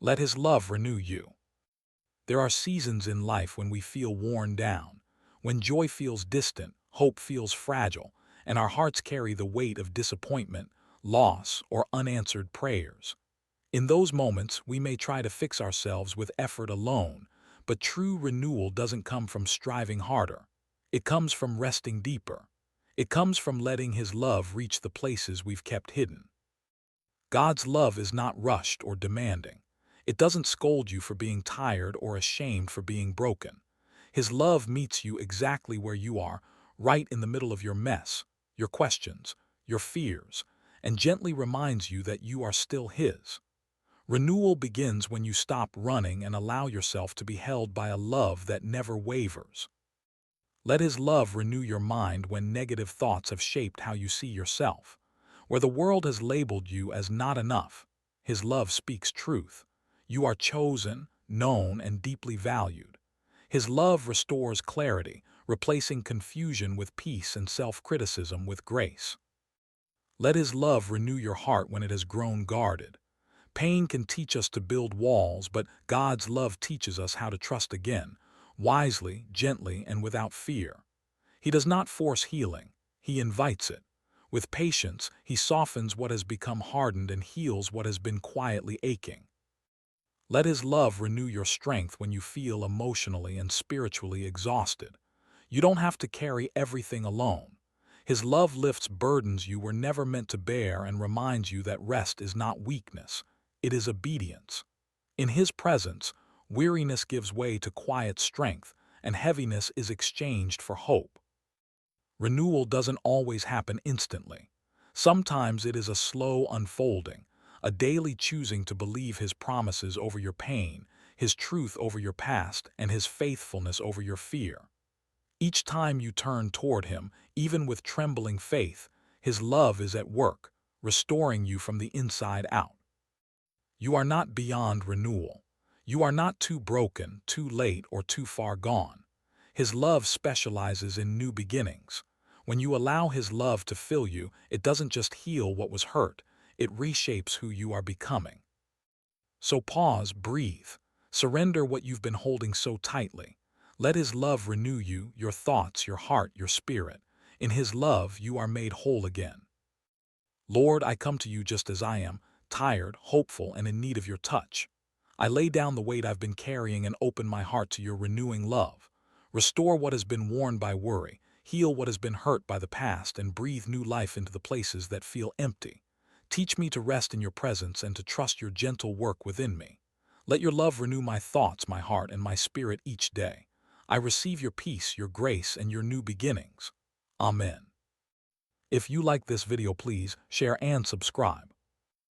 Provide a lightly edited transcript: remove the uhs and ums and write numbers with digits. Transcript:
Let His love renew you. There are seasons in life when we feel worn down, when joy feels distant, hope feels fragile, and our hearts carry the weight of disappointment, loss, or unanswered prayers. In those moments, we may try to fix ourselves with effort alone, but true renewal doesn't come from striving harder. It comes from resting deeper. It comes from letting His love reach the places we've kept hidden. God's love is not rushed or demanding. It doesn't scold you for being tired or ashamed for being broken. His love meets you exactly where you are, right in the middle of your mess, your questions, your fears, and gently reminds you that you are still His. Renewal begins when you stop running and allow yourself to be held by a love that never wavers. Let His love renew your mind when negative thoughts have shaped how you see yourself. Where the world has labeled you as not enough, His love speaks truth. You are chosen, known, and deeply valued. His love restores clarity, replacing confusion with peace and self-criticism with grace. Let His love renew your heart when it has grown guarded. Pain can teach us to build walls, but God's love teaches us how to trust again, wisely, gently, and without fear. He does not force healing, He invites it. With patience, He softens what has become hardened and heals what has been quietly aching. Let His love renew your strength when you feel emotionally and spiritually exhausted. You don't have to carry everything alone. His love lifts burdens you were never meant to bear and reminds you that rest is not weakness, it is obedience. In His presence, weariness gives way to quiet strength, and heaviness is exchanged for hope. Renewal doesn't always happen instantly. Sometimes it is a slow unfolding, a daily choosing to believe His promises over your pain, His truth over your past, and His faithfulness over your fear. Each time you turn toward Him, even with trembling faith, His love is at work, restoring you from the inside out. You are not beyond renewal. You are not too broken, too late, or too far gone. His love specializes in new beginnings. When you allow His love to fill you, it doesn't just heal what was hurt, it reshapes who you are becoming. So pause, breathe, surrender what you've been holding so tightly. Let His love renew you, your thoughts, your heart, your spirit. In His love, you are made whole again. Lord, I come to you just as I am, tired, hopeful, and in need of your touch. I lay down the weight I've been carrying and open my heart to your renewing love. Restore what has been worn by worry, heal what has been hurt by the past, and breathe new life into the places that feel empty. Teach me to rest in your presence and to trust your gentle work within me. Let your love renew my thoughts, my heart, and my spirit each day. I receive your peace, your grace, and your new beginnings. Amen. If you like this video, please share and subscribe.